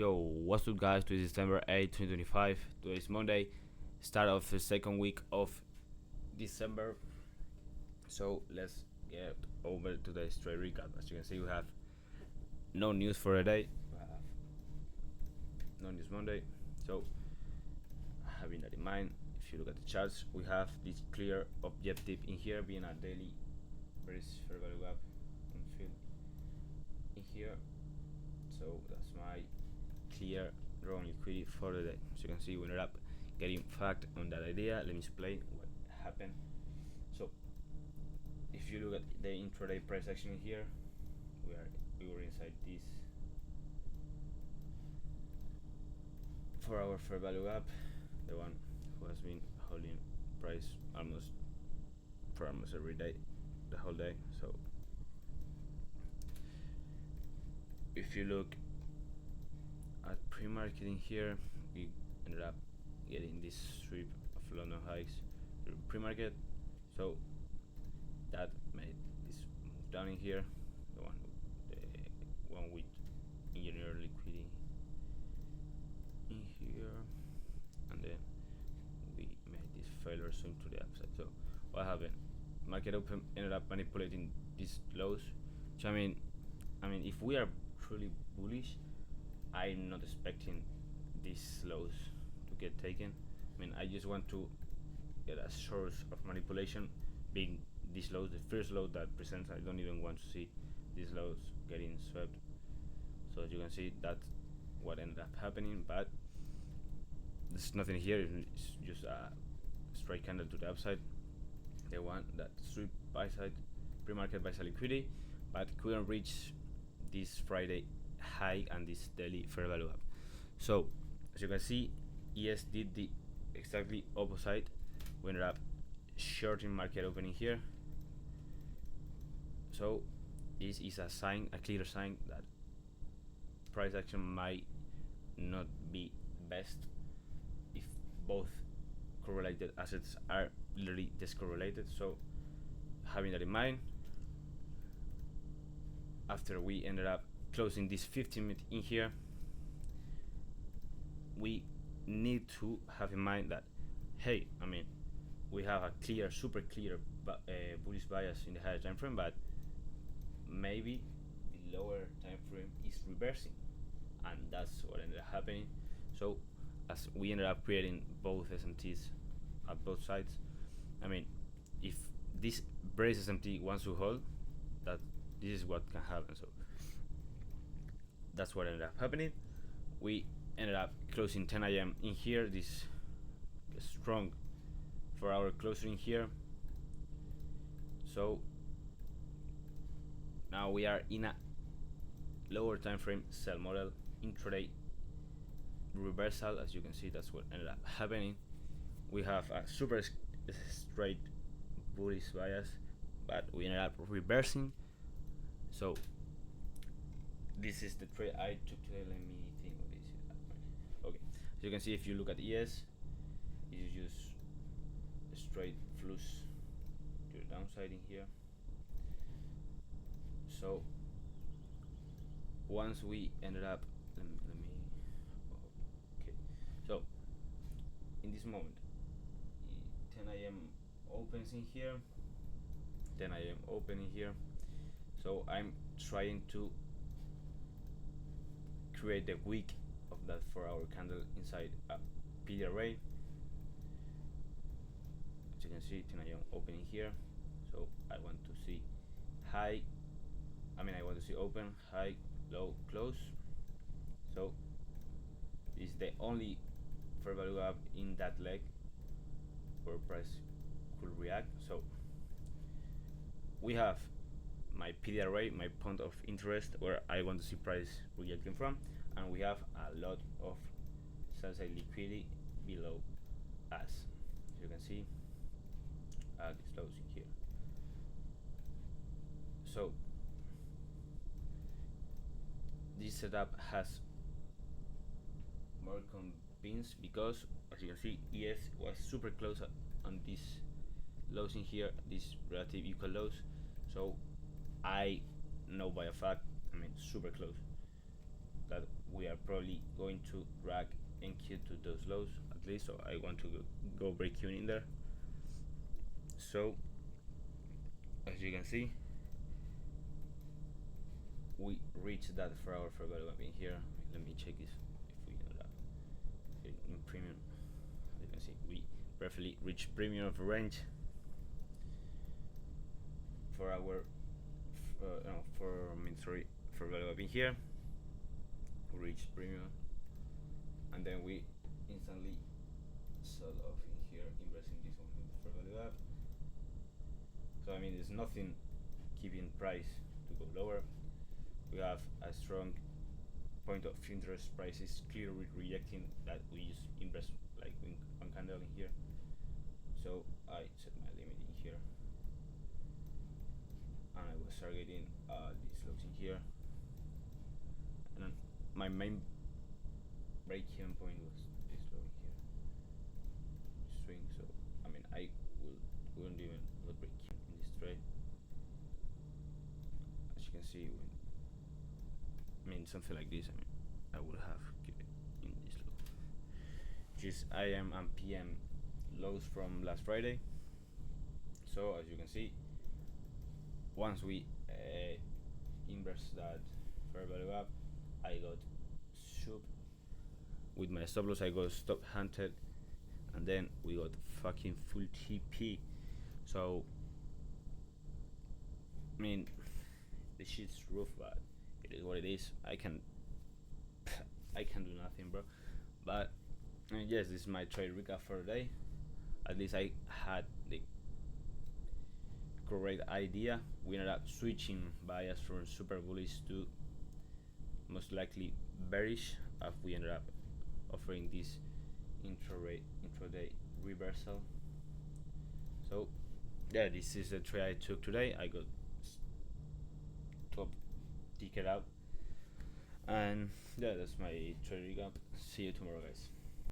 Yo, what's up, guys? Today is December 8th, 2025. Today is Monday, start of the second week of December. So let's get over to the straight recap. As you can see, we have no news for the day. We have no news Monday. So, having that in mind, if you look at the charts, we have this clear objective in here being a daily very fair value gap on field in here. So that's my clear wrong liquidity for the day. As you can see, we ended up getting fucked on that idea. Let me explain what happened. So if you look at the intraday price action here, we were inside this 4-hour fair value gap, the one who has been holding price almost every day, the whole day. So if you look at pre-market in here, we ended up getting this sweep of London highs pre-market, so that made this move down in here, the one with engineer liquidity in here, and then we made this failure swing to the upside. So what happened? Market open ended up manipulating these lows, which I mean if we are truly bullish, I'm not expecting these lows to get taken. I just want to get a source of manipulation being these lows, the first low that presents. I don't even want to see these lows getting swept. So as you can see, that's what ended up happening, but there's nothing here. It's just a straight candle to the upside, the one that sweep buy side, pre-market buy side liquidity, but couldn't reach this Friday high and this daily fair value up. So as you can see, ES did the exactly opposite. We ended up shorting market opening here. So this is a sign, a clear sign that price action might not be best if both correlated assets are literally discorrelated. So having that in mind, after we ended up closing this 15-minute in here, we need to have in mind that, hey, we have a clear, super clear bullish bias in the higher time frame, but maybe the lower time frame is reversing, and that's what ended up happening. So as we ended up creating both SMTs at both sides, if this brace SMT wants to hold, that this is what can happen. So that's what ended up happening. We ended up closing 10 a.m. in here, this strong 4-hour closure in here. So now we are in a lower time frame sell model, intraday reversal. As you can see, that's what ended up happening. We have a super straight bullish bias, but we ended up reversing. So this is the trade I took today. Let me think what is it. Okay, so you can see, if you look at ES, it is just a straight flush to the downside in here. So once we ended up, let me okay, so in this moment, 10 a.m. opens in here, 10 a.m. open in here. So I'm trying to create the wick of that 4-hour candle inside a PD array. As you can see, 10 a.m. opening here. So I want to see high, I want to see open, high, low, close. So this is the only fair value gap in that leg where price could react. So we have my PD array, my point of interest, where I want to see price reacting from, and we have a lot of sell side liquidity below us. As you can see, these lows in here. So this setup has more convinced because, as you can see, ES was super close on these lows in here, these relative equal lows. So I know by a fact, super close, that we are probably going to drag NQ to those lows at least, so I want to go break even in there. So as you can see, we reached that 4-hour fair value gap in here. Let me check this if we ended up in premium. As you can see, we perfectly reached premium of range for our fair value gap in here. We reached premium, and then we instantly sell off in here, investing this one in the fair value gap. So I mean, there's nothing keeping price to go lower. We have a strong point of interest. Price is clearly rejecting that we just invest like one candle in here. So I set my limit in here, and I was targeting these lows in here, and then my main break-even point was this low in here. Swing. So I mean, I wouldn't even look break even in this trade. As you can see, something like this, I would have kept it in this low, which is AM and PM lows from last Friday. So as you can see, once we inverse that fair value gap, I got shook with my stop loss. I got stop hunted, and then we got fucking full TP. So the shit's rough, but it is what it is. I can do nothing, bro. But yes, this is my trade recap for the day. At least I had the correct idea. We ended up switching bias from super bullish to most likely bearish, as we ended up offering this intraday reversal. So yeah, this is the trade I took today. I got top ticket out, and yeah, that's my trade recap. See you tomorrow, guys.